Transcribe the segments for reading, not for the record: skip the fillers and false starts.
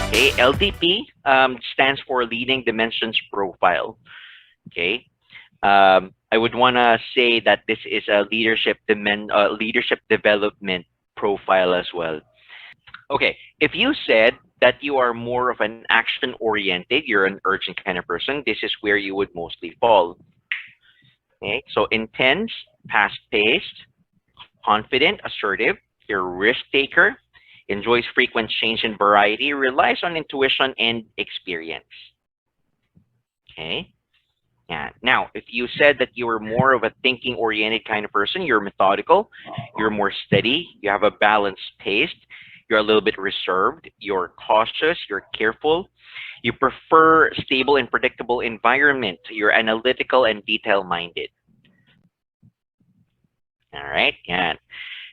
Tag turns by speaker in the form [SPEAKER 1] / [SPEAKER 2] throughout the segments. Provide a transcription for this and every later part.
[SPEAKER 1] Okay, LDP stands for Leading Dimensions Profile. Okay, I would want to say that this is a leadership development profile as well. Okay, if you said that you are more of an action-oriented, you're an urgent kind of person, this is where you would mostly fall. Okay, so intense, fast-paced, confident, assertive, you're a risk-taker, enjoys frequent change and variety, relies on intuition and experience. Okay. Yeah. Now, if you said that you were more of a thinking-oriented kind of person, you're methodical, you're more steady, you have a balanced pace, you're a little bit reserved, you're cautious, you're careful, you prefer stable and predictable environment, you're analytical and detail-minded. All right. Yeah.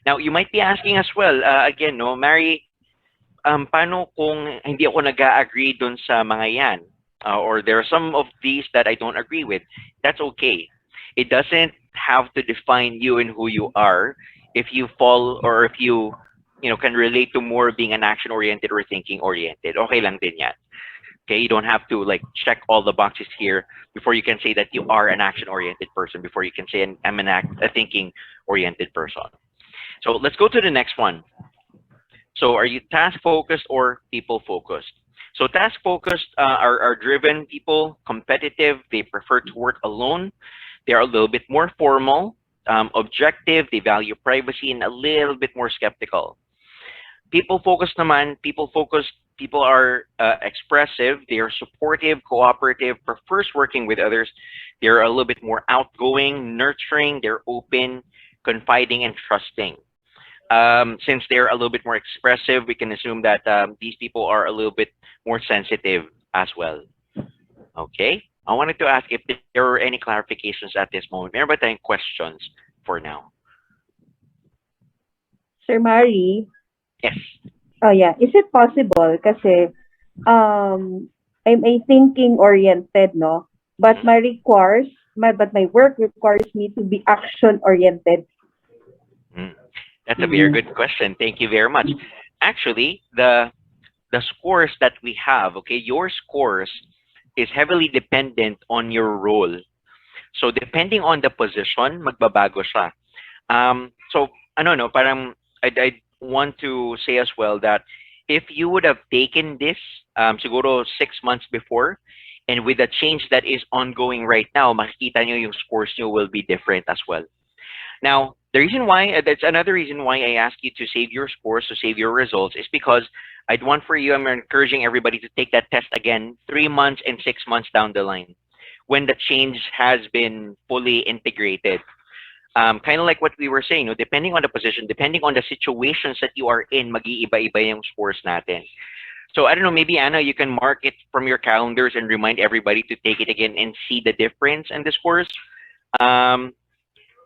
[SPEAKER 1] Now, you might be asking as well, again, no, Mary, paano kung hindi ako nag-agree dun sa mga yan? Or there are some of these that I don't agree with. That's okay. It doesn't have to define you and who you are if you fall or if you can relate to more being an action-oriented or thinking-oriented. Okay lang din yan. Okay, you don't have to like check all the boxes here before you can say that you are an action-oriented person, before you can say I'm a thinking-oriented person. So let's go to the next one. So are you task-focused or people-focused? So task-focused are driven people, competitive, they prefer to work alone, they are a little bit more formal, objective, they value privacy, and a little bit more skeptical. People-focused naman, people are expressive, they are supportive, cooperative, prefers working with others, they're a little bit more outgoing, nurturing, they're open, confiding, and trusting. Since they're a little bit more expressive, we can assume that these people are a little bit more sensitive as well. Okay? I wanted to ask if there were any clarifications at this moment. Meron ba tayong questions for now?
[SPEAKER 2] Sir Mari?
[SPEAKER 1] Yes.
[SPEAKER 2] Oh yeah, is it possible kasi I'm a thinking oriented, no? But my work requires me to be action oriented.
[SPEAKER 1] That's a very good question. Thank you very much. Actually, the scores that we have, okay, your scores is heavily dependent on your role. So depending on the position, magbabago siya. So ano no, parang I want to say as well that if you would have taken this siguro 6 months before, and with the change that is ongoing right now, makikita nyo yung scores nyo will be different as well. Now, the reason why, that's another reason why I ask you to save your scores, to save your results, is because I'd want for you, I'm encouraging everybody to take that test again 3 months and 6 months down the line when the change has been fully integrated. Kind of like what we were saying, no? Depending on the position, depending on the situations that you are in, mag-iiba-iba yung scores natin. So I don't know, maybe Anna, you can mark it from your calendars and remind everybody to take it again and see the difference in the scores.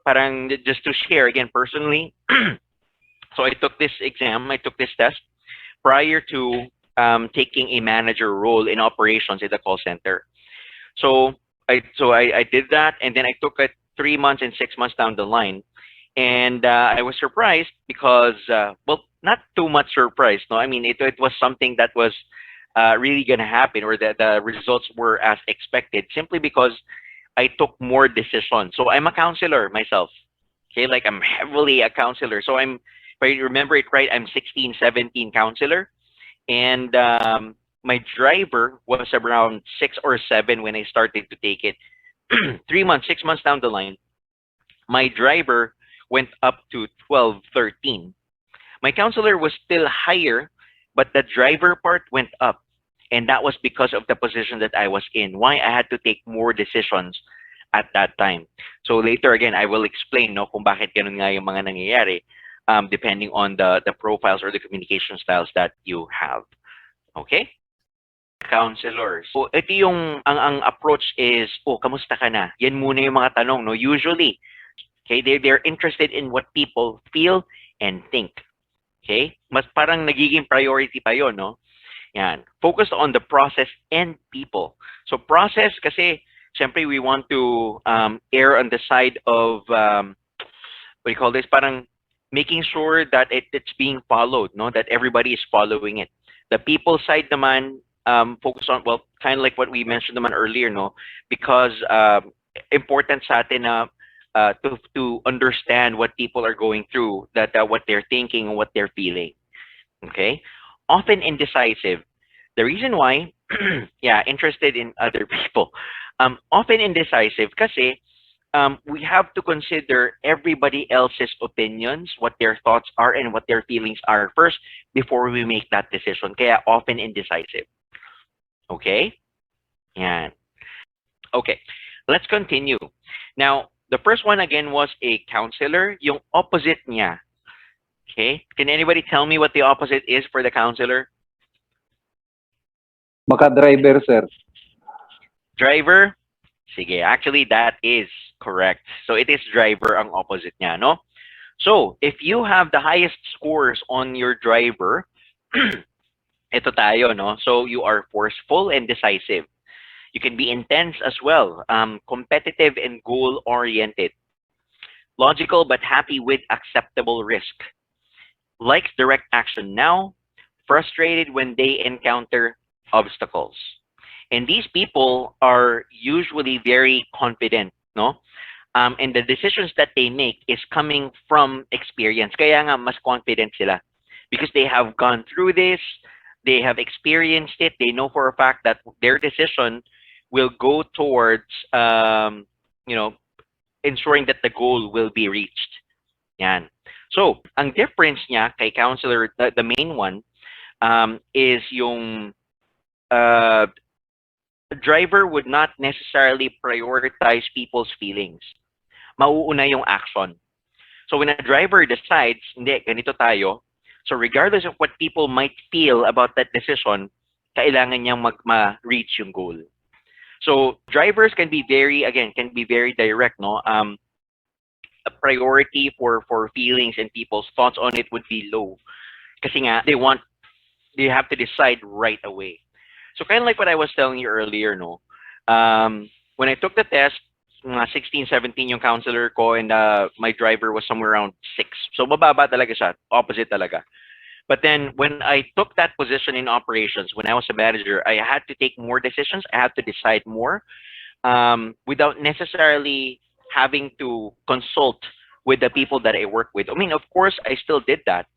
[SPEAKER 1] Parang just to share again personally, so I took this exam, I took this test prior to taking a manager role in operations in the call center. So I did that, and then I took it 3 months and 6 months down the line, and I was surprised because well, not too much surprised. No, I mean it was something that was really gonna happen, or that the results were as expected, simply because I took more decisions. So I'm a counselor myself. Okay, like I'm heavily a counselor. So if I remember it right, I'm 16, 17 counselor. And my driver was around 6 or 7 when I started to take it. 3 months, 6 months down the line, my driver went up to 12, 13. My counselor was still higher, but the driver part went up. And that was because of the position that I was in. Why I had to take more decisions at that time. So later again, I will explain no kung bakit ganun nga yung mga nangyayari, depending on the profiles or the communication styles that you have. Okay? Counselors. So ito yung ang approach is, kamusta ka na? Yan muna yung mga tanong, no? Usually, okay, they're interested in what people feel and think. Okay? Mas parang nagiging priority pa yon, no? Yan. Focus on the process and people. So process kasi, syempre we want to err on the side of what do you call this? Parang making sure that it's being followed, no? That everybody is following it. The people side naman, focus on, well, kind of like what we mentioned naman earlier, no? Because important sa atin na to understand what people are going through, that what they're thinking and what they're feeling. Okay? Often indecisive. The reason why, yeah, interested in other people. Often indecisive kasi we have to consider everybody else's opinions, what their thoughts are, and what their feelings are first before we make that decision. Kaya often indecisive. Okay? Yan. Okay. Let's continue. Now, the first one again was a counselor. Yung opposite niya. Okay? Can anybody tell me what the opposite is for the counselor?
[SPEAKER 3] Maka-driver, sir.
[SPEAKER 1] Driver? Sige, actually that is correct. So it is driver ang opposite niya, no? So, if you have the highest scores on your driver, ito tayo, no? So you are forceful and decisive. You can be intense as well, competitive and goal-oriented, logical but happy with acceptable risk, likes direct action now, frustrated when they encounter obstacles. And these people are usually very confident, no? And the decisions that they make is coming from experience. Kaya nga mas confident sila because they have gone through this, they have experienced it, they know for a fact that their decision will go towards, you know, ensuring that the goal will be reached. Yan. So, ang difference niya kay counselor, the main one, is yung driver would not necessarily prioritize people's feelings. Mauuna yung action. So when a driver decides, hindi, ganito tayo, so regardless of what people might feel about that decision, kailangan niyang ma-reach yung goal. So drivers can be very, again, can be very direct, no? A priority for feelings and people's thoughts on it would be low. Kasi nga, they have to decide right away. So kind of like what I was telling you earlier, no? When I took the test, 16, 17 yung counselor ko, and my driver was somewhere around 6. So mababa talaga siya, opposite talaga. But then when I took that position in operations, when I was a manager, I had to take more decisions. I had to decide more without necessarily having to consult with the people that I work with. I mean, of course, I still did that.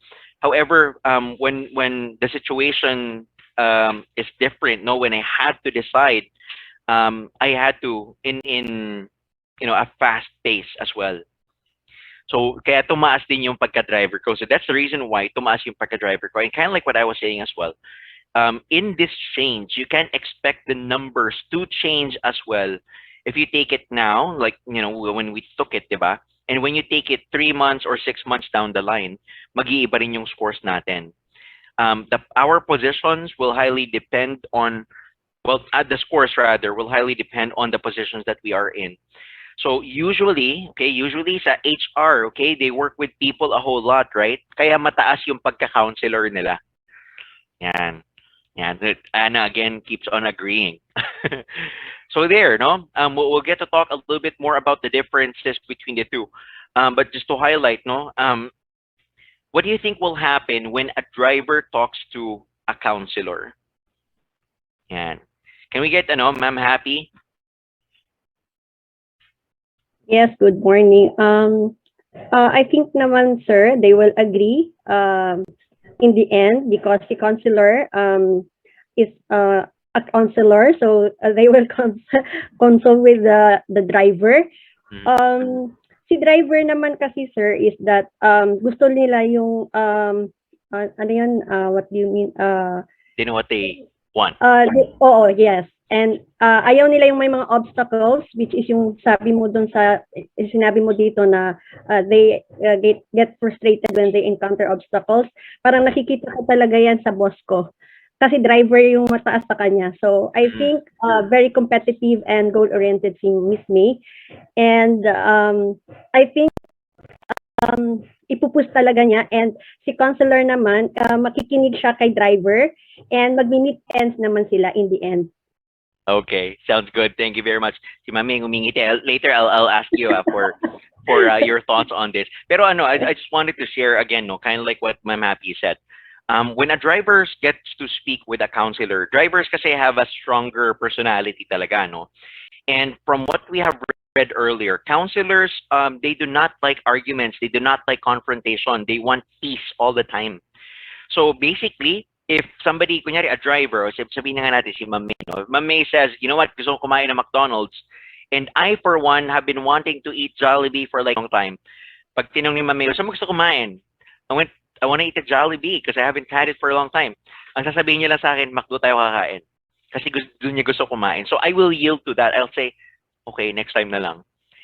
[SPEAKER 1] However, when the situation is different, no, when I had to decide, I had to in a fast pace as well. So kaya tumaas din yung pagka-driver ko. So that's the reason why tumaas yung pagka-driver ko. And kind of like what I was saying as well. In this change, you can expect the numbers to change as well. If you take it now, like when we took it, diba? And when you take it 3 months or 6 months down the line, mag-iiba rin yung scores natin. Our positions will highly depend on, well, the scores rather, will highly depend on the positions that we are in. So usually sa HR, okay, they work with people a whole lot, right? Kaya mataas yung pagka-counselor nila. Yan. Anna again keeps on agreeing. So there, no? We'll get to talk a little bit more about the differences between the two. But just to highlight, no? What do you think will happen when a driver talks to a counselor? Yan. Can we get, Ma'am Happy?
[SPEAKER 4] Yes, good morning. I think naman, sir, they will agree in the end because the counselor is a counselor, so they will consult with the driver. Si driver naman kasi, sir, is that gusto nila yung ano yan, what do you mean?
[SPEAKER 1] They know what they want.
[SPEAKER 4] Oo, yes. And ayaw nila yung may mga obstacles, which is yung sabi mo doon sinabi mo dito na they get frustrated when they encounter obstacles. Parang nakikita ko talaga yan sa boss ko. Kasi driver yung mataas sa kanya. So I think very competitive and goal-oriented si Miss May. And I think ipupush talaga niya, and si counselor naman makikinig siya kay driver and magmi-meet ends naman sila in the end.
[SPEAKER 1] Okay, sounds good. Thank you very much. Si Mami ngumingiti. Later, I'll ask you for for your thoughts on this. Pero ano, I just wanted to share again, no, kind of like what Ma'am Happy said. When a driver gets to speak with a counselor, drivers kasi have a stronger personality talaga, no? And from what we have read earlier, counselors, they do not like arguments. They do not like confrontation. They want peace all the time. So basically, if somebody, kunyari a driver, o sabihin na nga natin si Ma'am May, no? If Ma'am May says, you know what, gusto ko kumain ng McDonald's, and I, for one, have been wanting to eat Jollibee for like a long time. Pag tinanong ni Ma'am May, saan mo gusto kumain? I went, I want to eat a Jollibee because I haven't had it for a long time. Ang sasabihin niya lang sa akin, McDo tayo kakain. Kasi doon niya gusto kumain. So I will yield to that. I'll say, okay, next time na lang.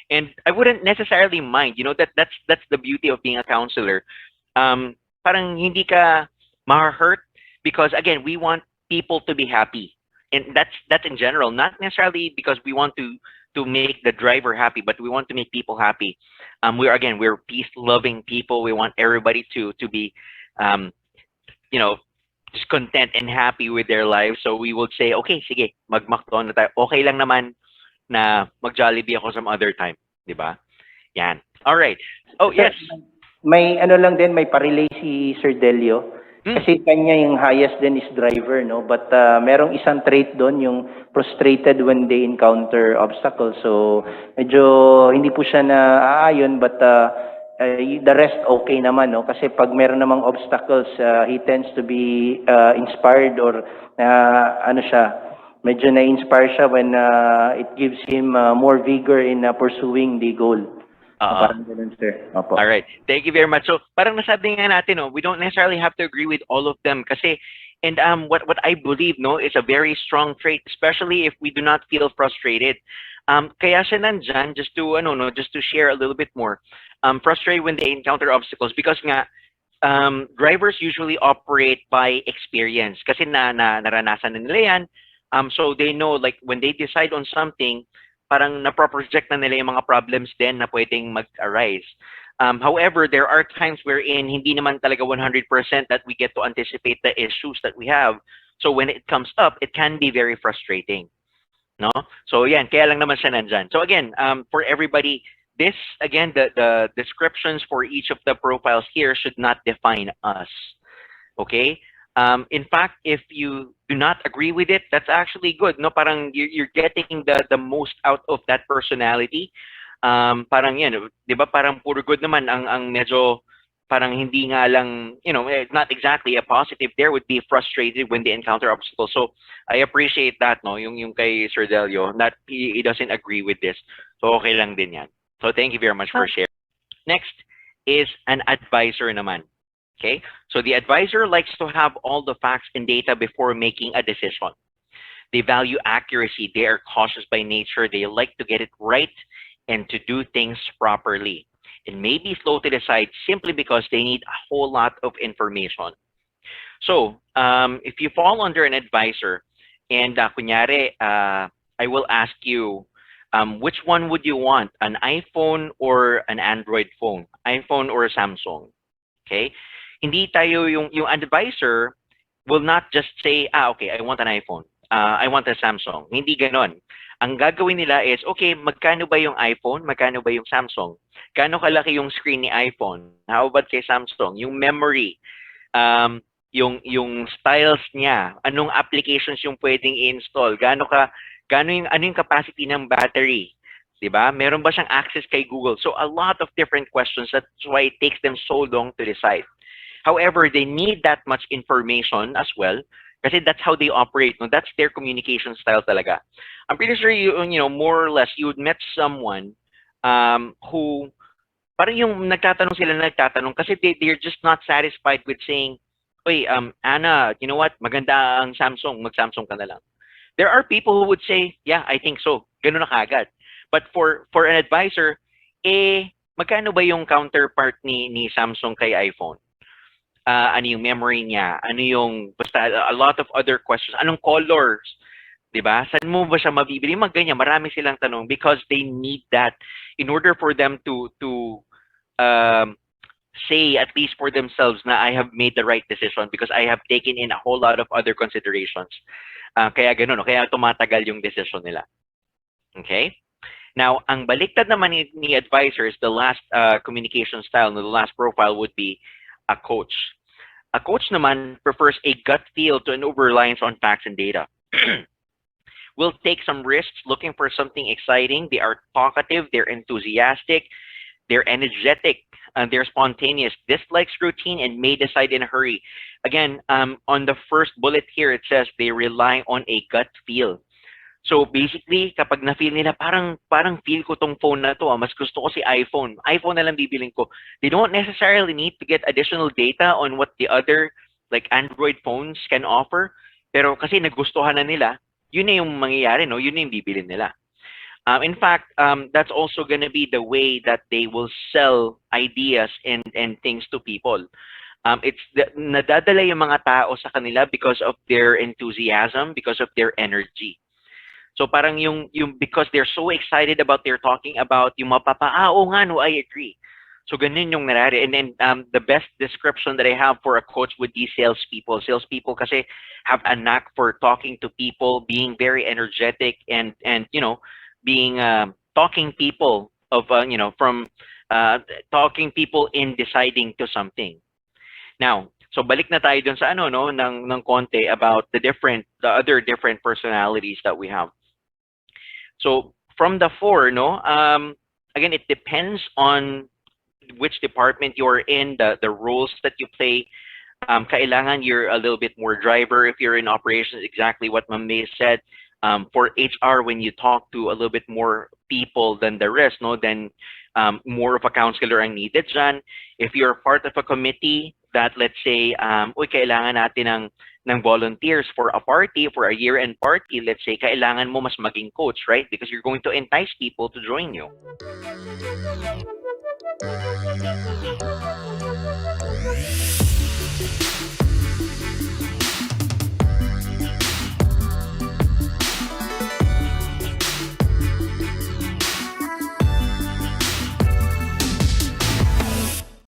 [SPEAKER 1] And I wouldn't necessarily mind, you know, that's the beauty of being a counselor. Parang hindi ka ma-hurt because again, we want people to be happy. And that's in general, not necessarily because we want to make the driver happy, but we want to make people happy. We're peace-loving people. We want everybody to be, you know, just content and happy with their lives. So we would say, okay, sige, mag-McDo na tayo. Okay lang naman na mag-Jollibee ako some other time, di ba? Yan. All right. Oh, yes.
[SPEAKER 3] May ano lang din, may parelay si Sir Delio. Kasi kanya yung highest din is driver, no? But merong isang trait doon, yung frustrated when they encounter obstacles. So medyo hindi po siya na aayon, but the rest okay naman, no? Kasi pag meron namang obstacles, he tends to be inspired or ano siya, medyo na-inspire siya when it gives him more vigor in pursuing the goal. Parang ganun, sir. Opo.
[SPEAKER 1] All right. Thank you very much. So, parang nasabi nga natin, no, we don't necessarily have to agree with all of them kasi, and what I believe, no, is a very strong trait, especially if we do not feel frustrated. Kaya siya nandyan, just to share a little bit more. Frustrated when they encounter obstacles because nga, drivers usually operate by experience kasi naranasan na nila yan. So they know, like, when they decide on something, parang na-project na nila yung mga problems din na pwedeng mag-arise. However, there are times wherein hindi naman talaga 100% that we get to anticipate the issues that we have. So when it comes up, it can be very frustrating. No? So yan, kaya lang naman siya nandyan. So again, for everybody, this, again, the descriptions for each of the profiles here should not define us. Okay? In fact, if you do not agree with it, that's actually good. No, parang you're getting the most out of that personality. Parang yan, 'di ba? Parang puro good naman ang medyo parang hindi nga lang, you know, not exactly a positive. There would be frustrated when they encounter obstacles. So I appreciate that, no, yung kay Sir Delio, that he doesn't agree with this. So okay lang din yan. So thank you very much for sharing. Next is an advisor naman. Okay, so the advisor likes to have all the facts and data before making a decision. They value accuracy. They are cautious by nature. They like to get it right and to do things properly. And may be slow to decide simply because they need a whole lot of information. So, if you fall under an advisor, and kunyari, I will ask you, which one would you want, an iPhone or an Android phone? iPhone or a Samsung? Okay. Hindi tayo yung advisor will not just say, okay, I want an iPhone. I want a Samsung. Hindi ganon. Ang gagawin nila is, okay, magkano ba yung iPhone? Magkano ba yung Samsung? Gaano kalaki yung screen ni iPhone? How about kay Samsung? Yung memory, yung styles niya, anong applications yung pwedeng i-install? Ano yung capacity ng battery? Diba? Meron ba siyang access kay Google? So a lot of different questions. That's why it takes them so long to decide. However, they need that much information as well kasi that's how they operate. No? That's their communication style talaga. I'm pretty sure you know, more or less, you would met someone who, parang yung nagtatanong kasi they're just not satisfied with saying, oy, Anna, you know what, maganda ang Samsung, mag-Samsung ka na lang. There are people who would say, yeah, I think so. Ganun na kagad. But for an advisor, magkano ba yung counterpart ni Samsung kay iPhone? Ano yung memory niya, ano yung, basta a lot of other questions, anong colors, di ba? Saan mo ba siya mabibili? Ganyan, marami silang tanong because they need that in order for them to say at least for themselves na I have made the right decision because I have taken in a whole lot of other considerations. Kaya ganun, kaya tumatagal yung decision nila. Okay? Now, ang baliktad naman ni advisors, the last communication style, the last profile would be a coach. A coach naman prefers a gut feel to an over-reliance on facts and data. Will take some risks looking for something exciting. They are talkative, they're enthusiastic, they're energetic, they're spontaneous, dislikes routine, and may decide in a hurry. Again, on the first bullet here, it says they rely on a gut feel. So basically, kapag na-feel nila, parang feel ko tong phone na to, mas gusto ko si iPhone. iPhone na lang bibiling ko. They don't necessarily need to get additional data on what the other like Android phones can offer. Pero kasi nagustuhan na nila, yun na yung mangyayari, no? Yun na yung bibilin nila. In fact, that's also going to be the way that they will sell ideas and things to people. Nadadala yung mga tao sa kanila because of their enthusiasm, because of their energy. So parang yung because they're so excited about they're talking about yung oo nga no, I agree. So ganun yung nangyari. And then the best description that I have for a coach would be salespeople. Salespeople kasi have a knack for talking to people, being very energetic and being talking people of from talking people in deciding to something. Now, so balik na tayo dun sa ng konti about the other different personalities that we have. So from the four, again, it depends on which department you're in, the roles that you play. Kailangan you're a little bit more driver if you're in operations, exactly what Ma'am May said. For HR, when you talk to a little bit more people than the rest, then more of a counselor ang needed dyan. If you're part of a committee that, let's say, kailangan natin ng volunteers for a party, for a year-end party, let's say, kailangan mo mas maging coach, right? Because you're going to entice people to join you.